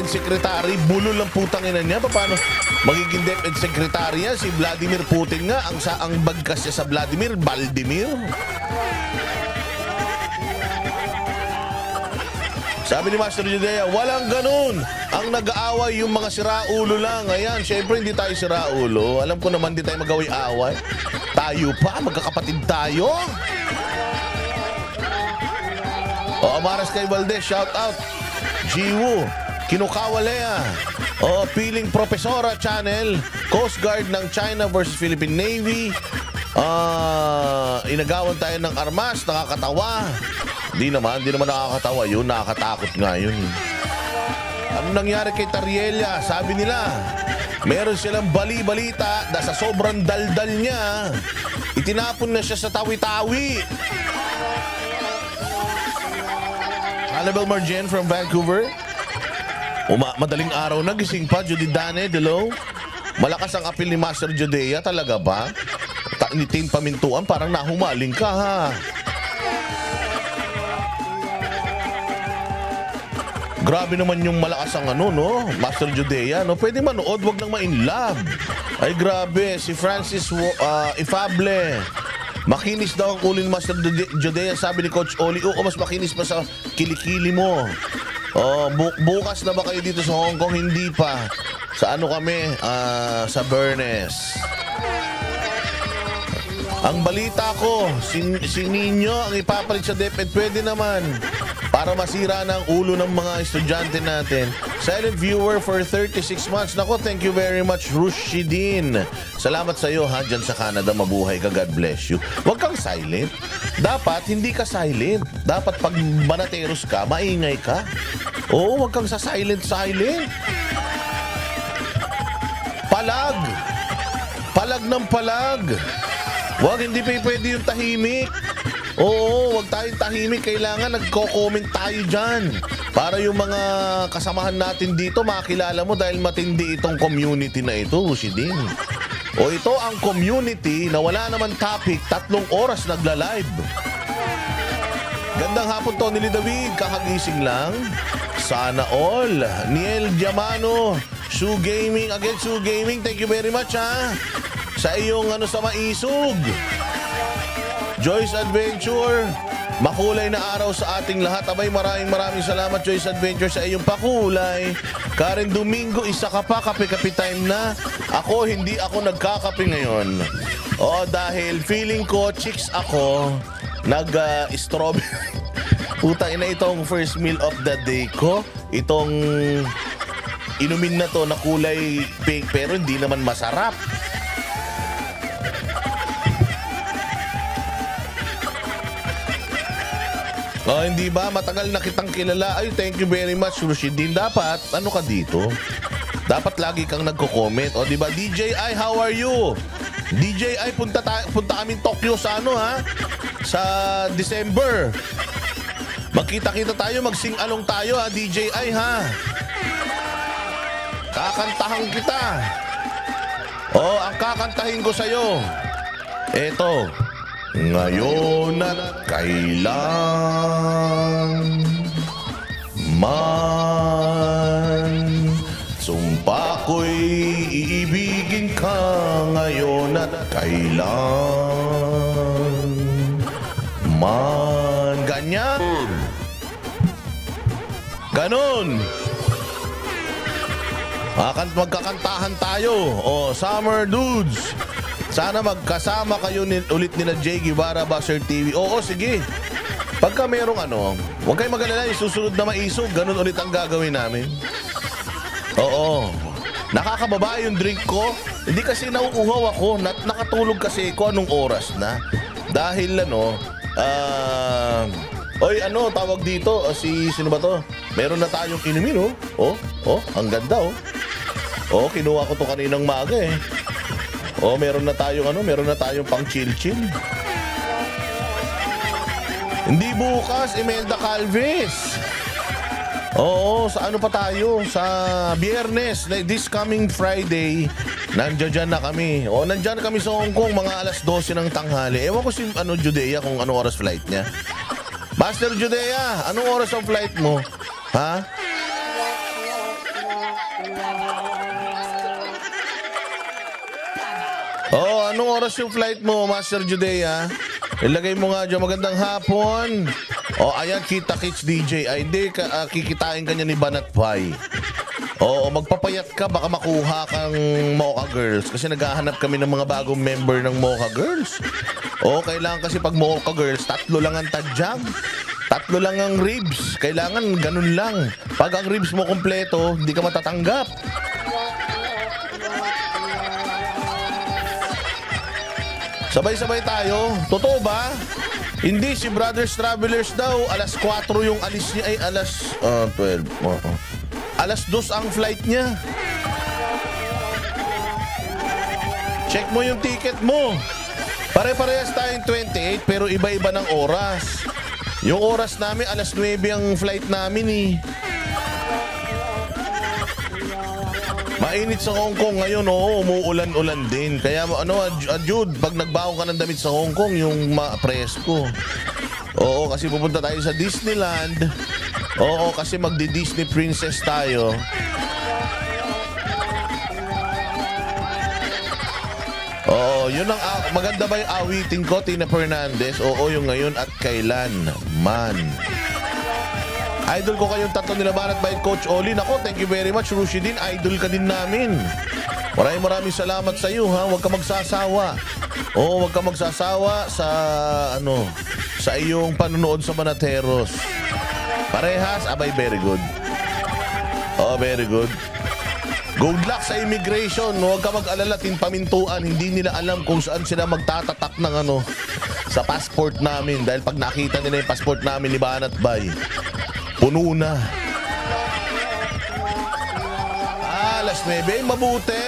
DepEd Secretary, bulol ang putang ina niya. Paano magiging DepEd Secretary yan? Si Vladimir Putin nga, ang bagkas niya sa Vladimir, Valdimir. Sabi ni Master Judea, walang ganun. Ang nag-aaway yung mga siraulo lang. Ayan, syempre hindi tayo siraulo. Alam ko naman hindi tayo mag-away-away. Tayo pa, magkakapatid tayo. O, Amaras kay Valdez, shout out. Jiwoo, Kinukawalea. O, Piling Profesora Channel. Coast Guard ng China versus Philippine Navy. Inagawan tayo ng armas, nakakatawa. Di naman nakakatawa yun, nakakatakot nga yun. Ano nangyari kay Tarielia? Sabi nila, meron silang bali-balita na sa sobrang daldal niya, itinapon na siya sa tawi-tawi. Annabelle Marjen from Vancouver. Madaling araw na, gising pa, Judy Dane, hello. Malakas ang apil ni Master Judea, talaga ba? Nitin pamintuan, parang nahumaling ka ha. Grabe naman yung malakas ang ano, no? Master Judea, no? Pwede manood, wag nang ma-inlove. Ay, grabe. Si Francis Ifable. Makinis daw ang kulin Master Judea, sabi ni Coach Oli. Oo, mas makinis pa sa kilikili mo. Oh, bukas na ba kayo dito sa Hong Kong? Hindi pa. Sa ano kami? Sa Bernes. Ang balita ko, si Nino ang ipapalit sa DepEd. Pwede naman. Para masira na ang ulo ng mga estudyante natin. Silent viewer for 36 months. Nako, thank you very much, Rushidin. Salamat sa iyo, ha, dyan sa Canada. Mabuhay ka, God bless you. Huwag kang silent. Dapat, hindi ka silent. Dapat pag manateros ka, maingay ka. Oo, huwag kang sa silent. Palag. Palag ng palag. Huwag, hindi pa pwede yung tahimik. Oo, huwag tayong tahimik. Kailangan nagko-comment tayo dyan. Para yung mga kasamahan natin dito, makilala mo dahil matindi itong community na ito, Rushidin. O ito ang community na wala naman topic, 3 oras nagla-live. Gandang hapon, Tony Lee David. Kakagising lang. Sana all. Niel Diamano, Sue Gaming. Again, Sue Gaming, thank you very much, ha. Sa iyong sa maisog. Joyce Adventure, makulay na araw sa ating lahat. Abay, maraming salamat, Joyce Adventure, sa iyong pakulay. Karen Domingo, isa ka pa, kape-kape time na. Ako, hindi ako nagkakape ngayon. O, dahil feeling ko, chicks ako, nag-strawberry. Putang ina, itong first meal of the day ko. Itong inumin na to na kulay pink, pero hindi naman masarap. Oh, hindi ba? Matagal na kitang kilala. Ay, thank you very much, Rushidin. Dapat, ano ka dito? Dapat lagi kang nagko-comment. O, di ba? DJI, how are you? DJI, punta kami Tokyo sa ha? Sa December. Magkita-kita tayo, magsing-along tayo, ha? DJI, ha? Kakantahan kita. O, ang kakantahin ko sa'yo. Eto. Ngayon at kailan man, sumpa ko'y iibigin ka. Ngayon at kailan man. Ganyan. Ganon. Magkakantahan tayo. O, Summer Dudes. Sana magkasama kayo ulit nila Jay Guevara, Buzzer TV. Oo, sige. Pagka merong huwag kayong mag-alala, yung susunod na maisog, ganun ulit ang gagawin namin. Oo. Nakakababa yung drink ko. Hindi kasi nauuhaw ako. Nakatulog kasi ko anong oras na. Dahil tawag dito, sino ba to? Meron na tayong inumin, oh. Ang ganda, oh. Oh, kinuha ko to kaninang maga, eh. Oh, meron na tayong pang chill-chill. Hindi bukas, Imelda Calves. Oo, sa pa tayo? Sa Biyernes, this coming Friday, nandiyan na kami. O, nandiyan kami sa Hong Kong, mga 12:00 ng tanghali. Ewan ko si Judea kung anong oras flight niya. Master Judea, anong oras ang flight mo? Ha? Oh, anong oras yung flight mo, Master Judea? Ilagay mo nga dyan, magandang hapon. Oh, ayan, kita kits DJ. Ay, di, kikitain ka niya ni Banat Pai. Oo, magpapayat ka, baka makuha kang Mocha Girls. Kasi naghahanap kami ng mga bagong member ng Mocha Girls. Oo, kailangan kasi pag Mocha Girls, 3 lang ang tadyag. 3 lang ang ribs. Kailangan ganun lang. Pag ang ribs mo kompleto, hindi ka matatanggap. Sabay-sabay tayo. Totoo ba? Hindi, si Brothers Travelers daw, alas 4 yung alis niya. Ay, alas 12. Alas 2 ang flight niya. Check mo yung ticket mo. Pare-parehas tayong 28 pero iba-iba ng oras. Yung oras namin, alas 9 ang flight namin eh. Mainit sa Hong Kong ngayon, oo, umuulan-ulan din. Kaya Jude, pag nagbaon ka ng damit sa Hong Kong, yung presko. Oo, kasi pupunta tayo sa Disneyland. Oo, kasi magdi-Disney Princess tayo. Oo, yun ang maganda ba yung awitin ko, Tina Fernandez? Oo, yung ngayon at kailan man. Idol ko kayong tatlo nila Banat by Coach Oli. Nako, thank you very much, Rushidin. Idol ka din namin. Maraming salamat sa iyo, ha. Huwag ka magsasawa. Oo, huwag ka magsasawa sa sa iyong panunood sa Banateros. Parehas, abay, very good. Oh, very good. Good luck sa immigration. Huwag ka mag-alala, pamintuan. Hindi nila alam kung saan sila magtatatak ng sa passport namin. Dahil pag nakita nila yung passport namin ni Banat Bay, puno na. Alas 9, mabuti.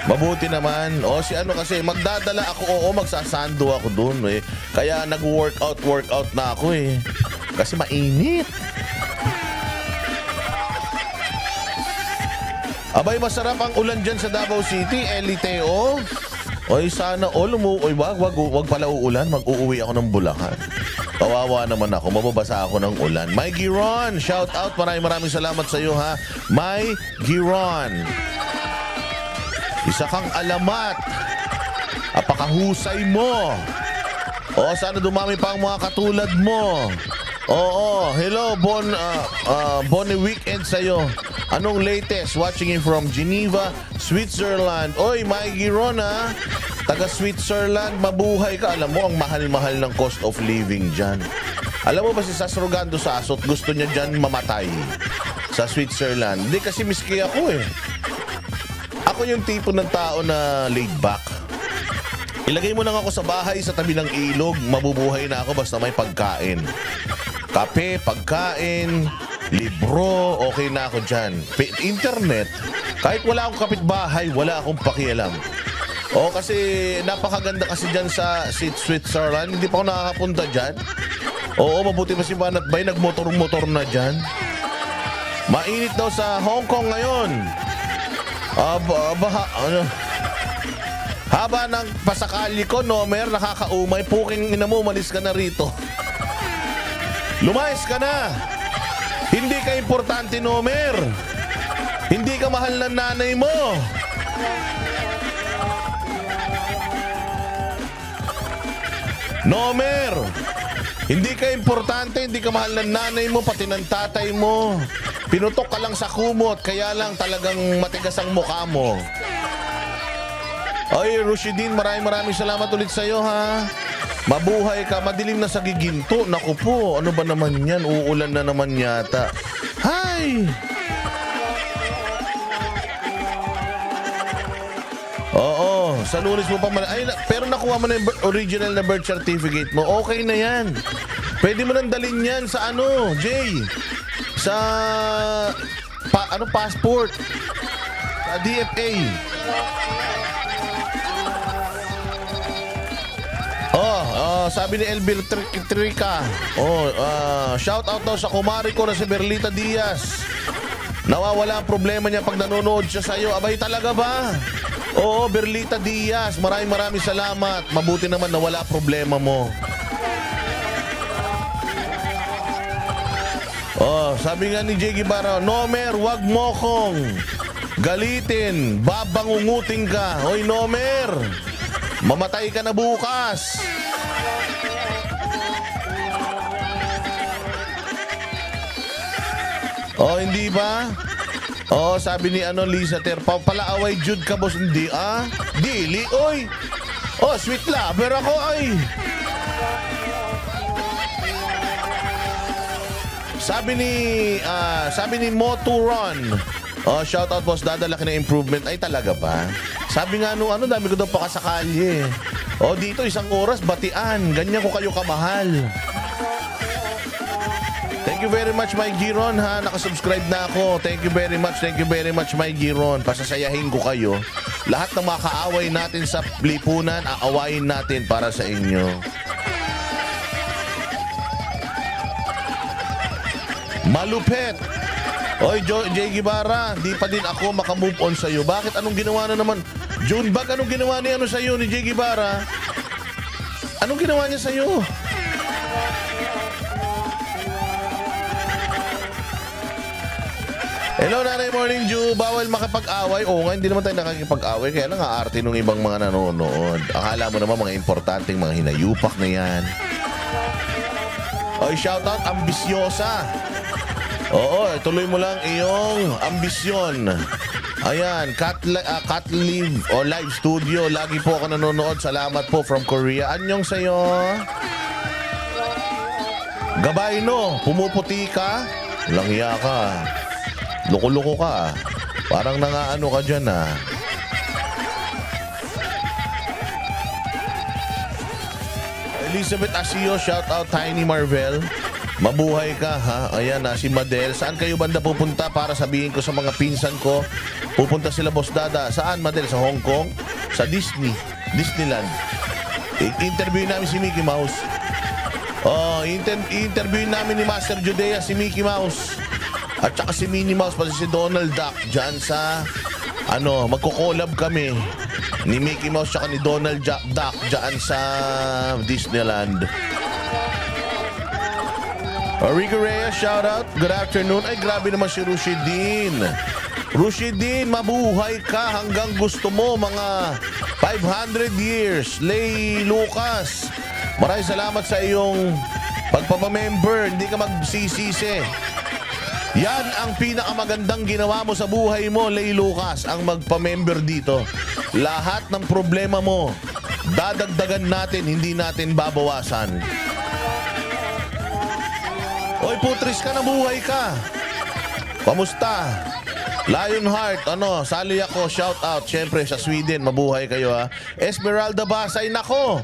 Mabuti naman. O si kasi, magdadala ako, oo, magsasando ako dun eh. Kaya nag-workout na ako eh. Kasi mainit. Abay, masarap ang ulan dyan sa Davao City, Eliteo. Oy, sana all wag pala uulan, mag-uuwi ako ng Bulacan. Kawawa naman ako, mababasa ako ng ulan. My Giron, shout out, maraming salamat sa iyo, ha. My Giron. Isa kang alamat. Apakahusay mo. O, sana dumami pa ang mga katulad mo. Oo, hello, Bonnie weekend sa iyo. Anong latest? Watching you from Geneva, Switzerland. Oy, my Giron, ha. Taga Switzerland, mabuhay ka. Alam mo, ang mahal-mahal ng cost of living dyan. Alam mo ba si Sasrogando Sasot, gusto niya dyan mamatay sa Switzerland. Hindi, kasi miski ako eh. Ako yung tipo ng tao na laid back. Ilagay mo lang ako sa bahay sa tabi ng ilog, mabubuhay na ako basta may pagkain. Kape, pagkain, libro, okay na ako dyan. Internet, kahit wala akong kapitbahay, wala akong pakialam. O, kasi napakaganda kasi dyan sa Switzerland. Hindi pa ako nakakapunta dyan. Oo, mabuti pa si Banat Bay, nagmotor-motor na dyan. Mainit daw sa Hong Kong ngayon. Haba ng pasakali ko, Nomer, nakakaumay. Puking ina mo, umalis ka na rito. Lumayas ka na. Hindi ka importante, Nomer. Hindi ka mahal ng nanay mo. Nomer, hindi ka importante, hindi ka mahal ng nanay mo, pati ng tatay mo. Pinutok ka lang sa kumot, kaya lang talagang matigas ang mukha mo. Ay, Rushidin, maraming salamat ulit sa iyo, ha. Mabuhay ka, madilim na sa giginto. Naku po, ano ba naman yan? Uulan na naman yata. Hay! Oo, sa Lunes mo pa man. Ay, pero nakuha mo na yung original na birth certificate mo. Okay na yan. Pwede mo nang dalhin yan sa Jay? Sa passport. Sa DFA. Sabi ni Elvir Trica. Shout out daw sa kumari ko na si Berlita Diaz. Nawawala ang problema niya pag nanonood siya sa iyo. Abay, talaga ba? Oo, Berlita Diaz, maraming salamat. Mabuti naman na wala problema mo. Oh, sabi nga ni Jay Guevara, Nomer, wag mo kong galitin, babangungutin ka. Hoy, Nomer, mamatay ka na bukas. Oh, hindi ba? Oh, sabi ni Lisa Ter, palaaway Jude ka, boss. Hindi, dili, oy. Oh, sweet lover ako, ay. Sabi ni Moturon, oh, shout out boss, dadalaki na improvement. Ay, talaga ba? Sabi nga dami ko daw pakasakali. Oh, dito 1 oras, batian. Ganyan ko kayo kamahal. Thank you very much, Mike Giron, ha. Nakasubscribe na ako. Thank you very much, Mike Giron. Pasasayahin ko kayo. Lahat ng mga kaaway natin sa lipunan, aawayin natin para sa inyo. Malupet. Oy, Jay Guevara, di pa din ako makamove on sa'yo. Bakit? Anong ginawa na naman? Junebag, anong ginawa niya sa'yo ni Jay Guevara? Anong ginawa niya sa'yo? Hello, Nanay Morning Dew. Bawal makipag-away. Oo nga, hindi naman tayo nakikipag-away. Kaya lang aarte ng ibang mga nanonood. Akala mo naman mga importanteng mga hinayupak na yan. Oy, shoutout, ambisyosa. Oo, tuloy mo lang iyong ambisyon. Ayan, Cat Live o Live Studio. Lagi po ako nanonood. Salamat po from Korea. Anyong sa'yo. Gabay no, pumuputi ka. Langya ka. Loko-loko ka. Parang nangaano ka dyan Elizabeth Asio, shout out Tiny Marvel. Mabuhay ka, ha? Ayan si Madel. Saan kayo banda pupunta para sabihin ko sa mga pinsan ko? Pupunta sila, Boss Dada. Saan, Madel? Sa Hong Kong? Sa Disneyland. Interview namin si Mickey Mouse. Oh, interview namin ni Master Judea si Mickey Mouse. At saka si Minnie Mouse, pati si Donald Duck. Diyan sa, magko-collab kami ni Mickey Mouse at ni Donald Duck diyan sa Disneyland. Rico Reyes, shout out. Good afternoon. Ay, grabe naman si Rushidin. Rushidin, mabuhay ka hanggang gusto mo, mga 500 years. Lay Lucas, maraming salamat sa iyong pagpapamember. Hindi ka magsisisi. Yan ang pinakamagandang ginawa mo sa buhay mo, Lay Lucas, ang magpamember dito. Lahat ng problema mo, dadagdagan natin, hindi natin babawasan. Oy, Putris ka, nabuhay ka. Kamusta? Lionheart, sali ako, shout out. Siyempre sa Sweden, mabuhay kayo, ha. Esmeralda Basay, nako.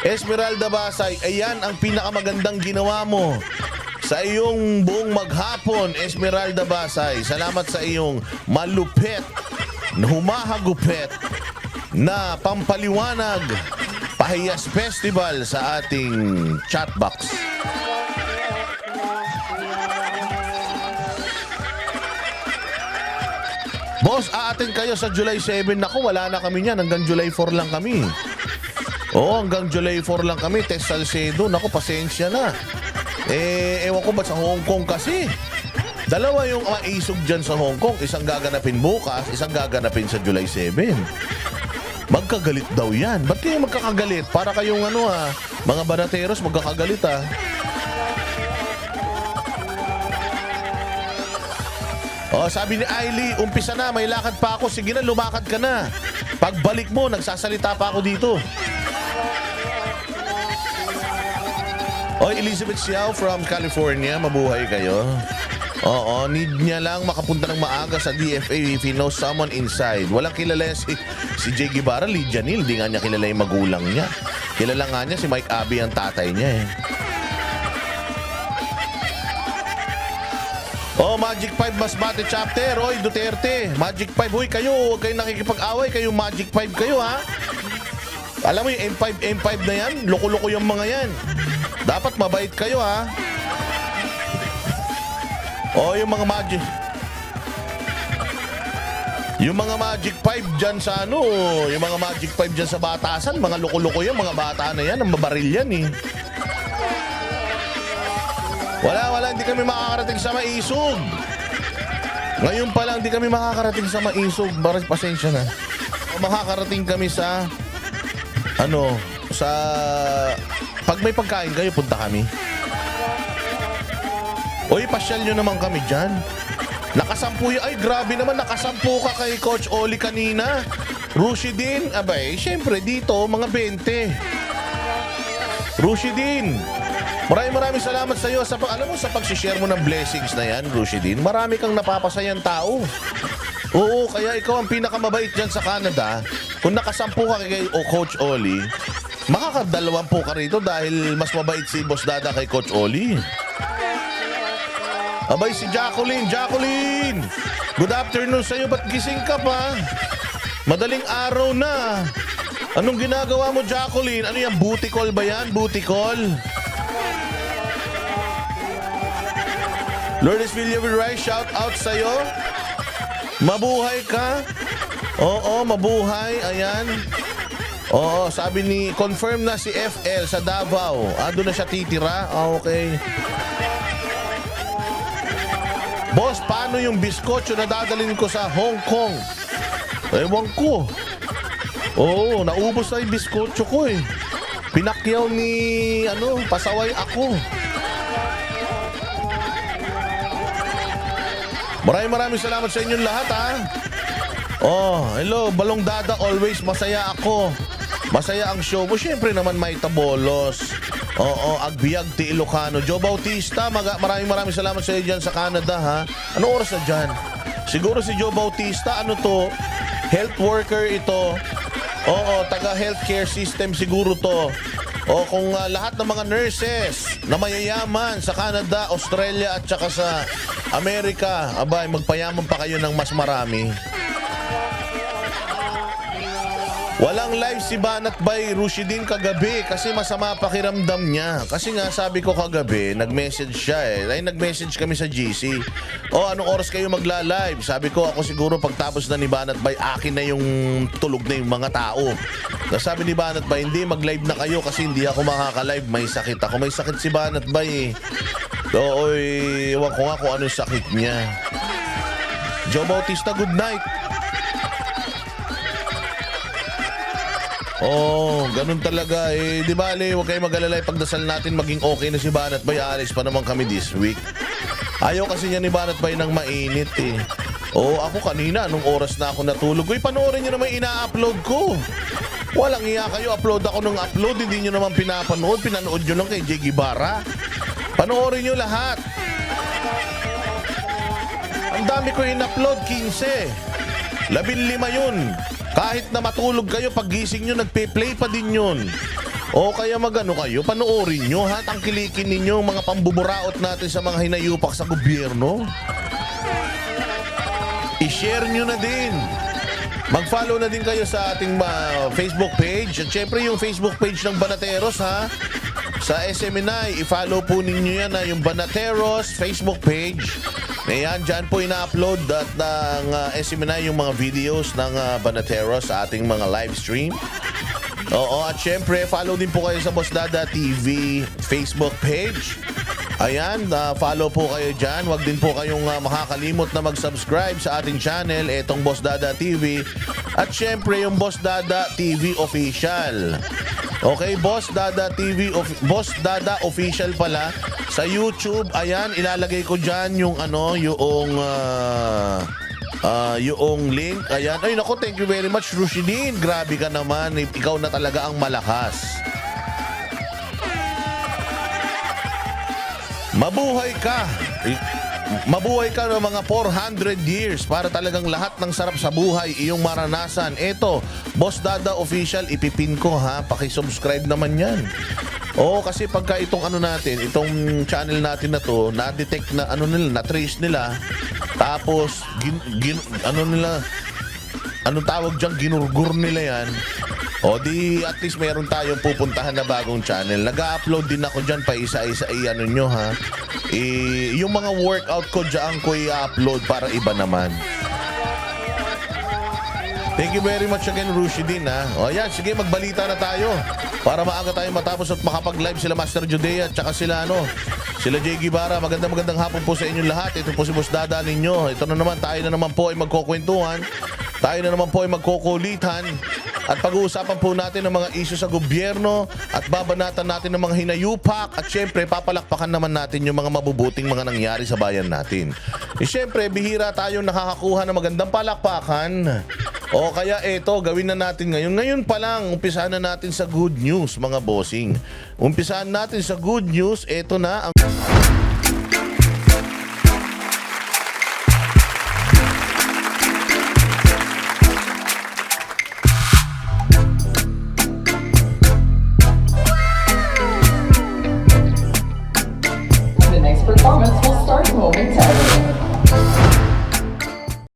Esmeralda Basay, ayan ang pinakamagandang ginawa mo sa iyong buong maghapon, Esmeralda Basay. Salamat sa iyong malupet, humahagupet na pampaliwanag Pahiyas Festival sa ating chatbox. Boss, aatin kayo sa July 7. Naku, wala na kami niyan. Hanggang July 4 lang kami. Oo, hanggang July 4 lang kami. Tess Salcedo. Naku, pasensya na. Ewan ko ba sa Hong Kong kasi. Dalawa yung maisog dyan sa Hong Kong. Isang gaganapin bukas, isang gaganapin sa July 7. Magkagalit daw yan. Ba't kayo magkakagalit? Para kayong mga banateros magkakagalit Oh, sabi ni Ailey, umpisa na, may lakad pa ako. Sige na, lumakad ka na. Pagbalik mo, nagsasalita pa ako dito. Oy, Elizabeth Xiao from California, mabuhay kayo. Oo, need niya lang makapunta ng maaga sa DFA if he knows someone inside. Walang kilala si Jay Guevara, Lydia Neal. Di nga niya kilala yung magulang niya. Kilala nga niya si Mike Abbey, ang tatay niya Oh, Magic 5 Masbate Chapter. Oy, Duterte. Magic 5. Hoy, kayo, huwag kayong nakikipag-away. Kayo, Magic 5 kayo, ha? Alam mo yung M5 na yan? Loko-loko yung mga yan. Dapat mabait kayo, ha? Oh, yung mga Magic... Yung mga Magic 5 dyan sa yung mga Magic 5 dyan sa batasan, mga loko-loko yan, mga bata na yan, ang mabaril yan, Wala, hindi kami makakarating sa Maisog. Ngayon pa lang, hindi kami makakarating sa Maisog. Pasensya na. Makakarating kami sa, pag may pagkain kayo, punta kami. Uy, pasyal nyo naman kami dyan. Nakasampu yun. Ay, grabe naman, nakasampu ka kay Coach Oli kanina. Rushi din. Abay, syempre dito, mga 20. Rushi din. Maraming salamat sa iyo sa pag-share mo ng blessings na yan, Rushidin. Marami kang napapasayang tao. Oo, kaya ikaw ang pinakamabait dyan sa Canada. Kung nakasampu ka kay Coach Oli, makakadalawampu ka rito dahil mas mabait si Boss Dada kay Coach Oli. Abay, si Jacqueline. Jacqueline! Good afternoon sa iyo. Ba't gising ka pa? Madaling araw na. Anong ginagawa mo, Jacqueline? Ano yan? Booty call ba yan? Booty call? Lourdes Villaviray, shout out sa'yo. Mabuhay ka. Oo, mabuhay. Ayan. Oo, sabi ni, confirm na si FL sa Davao. Doon na siya titira. Okay. Boss, paano yung biskotso na dadalhin ko sa Hong Kong? Ewan ko. Oo, naubos na yung biskotso ko eh. Pinakyaw ni, pasaway ako. Maraming salamat sa inyong lahat, ha? Oh, hello, Balong Dada, always masaya ako. Masaya ang show mo. Siyempre naman may tabolos. Oo, Agbiag ti Ilocano. Joe Bautista, maraming salamat sa iyo dyan sa Canada, ha? Anong oras na dyan? Siguro si Joe Bautista, health worker ito. Oo, taga healthcare system siguro to. O kung lahat ng mga nurses na mayayaman sa Canada, Australia at saka sa Amerika, abay, magpayaman pa kayo ng mas marami. Walang live si Banat Bay Rushidin kagabi kasi masama pakiramdam niya. Kasi nga sabi ko kagabi, nag-message siya eh. Ay, nag-message kami sa GC. Anong oras kayo magla-live? Sabi ko, ako siguro pagtapos na ni Banat Bay, akin na yung tulog na yung mga tao. Sabi ni Banat Bay, hindi, mag-live na kayo kasi hindi ako makaka-live. May sakit ako. May sakit si Banat Bay eh. Ewan ko nga kung ano yung sakit niya. Joe Bautista, good night. Ganun talaga eh. Di ba, huwag kayo mag-alala, pagdasal natin maging okay na si Banat Bay. Alis pa naman kami this week. Ayaw kasi niya ni Banat Bay ng mainit eh. Ako kanina, anong oras na ako natulog? Uy, panoorin niyo naman ina-upload ko. Walang iya kayo, upload ako ng upload. Hindi niyo naman pinapanood. Pinanood niyo lang kay Jay Guevara. Panoorin niyo lahat. Ang dami ko in-upload, 15. 15 yun. Kahit na matulog kayo, paggising nyo, nagpe-play pa din yun. O kaya kayo, panoorin nyo, ha? Tangkilikin ninyo mga pambuburaot natin sa mga hinayupak sa gobyerno. I-share nyo na din. Mag-follow na din kayo sa ating Facebook page. At syempre yung Facebook page ng Banateros, ha? Sa SMNI, i-follow po ninyo yan, yung Banateros Facebook page. Ayan, dyan po ina-upload ng SMNI yung mga videos ng Banateros sa ating mga live stream. Oo, at syempre, follow din po kayo sa Boss Dada TV Facebook page. Ayan, follow po kayo dyan. Huwag din po kayong makakalimot na mag-subscribe sa ating channel, etong Boss Dada TV. At syempre, yung Boss Dada TV Official. Okay, Boss Dada TV, Boss Dada Official pala. Sa YouTube, ayan, ilalagay ko dyan yung yung link. Ayan. Ay, naku, thank you very much, Rushidin. Grabe ka naman. Ikaw na talaga ang malakas. Mabuhay ka. Mabuhay ka ng mga 400 years para talagang lahat ng sarap sa buhay iyong maranasan. Eto, Boss Dada Official, ipipin ko ha. Paki-subscribe naman yan. Kasi pagka itong itong channel natin na to, na-detect na na-trace nila, tapos anong tawag diyan, ginurgur nila yan. Di at least meron tayong pupuntahan na bagong channel. Nag-upload din ako diyan pa isa-isa nyo ha. Yung mga workout ko diyan ko i-upload para iba naman. Thank you very much again, Rushidin, ha. O yan, sige, magbalita na tayo. Para maaga tayo matapos at makapag-live sila Master Judea at saka sila, sila Jay Guevara. Magandang hapon po sa inyong lahat. Ito po si Boss Dada ninyo. Ito na naman, tayo na naman po ay magkukwentuhan. Tayo na naman po ay magkukulitan. At pag-uusapan po natin ng mga isyu sa gobyerno at babanatan natin ng mga hinayupak at syempre papalakpakan naman natin yung mga mabubuting mga nangyari sa bayan natin. Syempre, bihira tayong nakakakuha ng magandang palakpakan. O kaya eto, gawin na natin ngayon. Ngayon pa lang, umpisahan na natin sa good news, mga bossing. Umpisahan natin sa good news. Eto na ang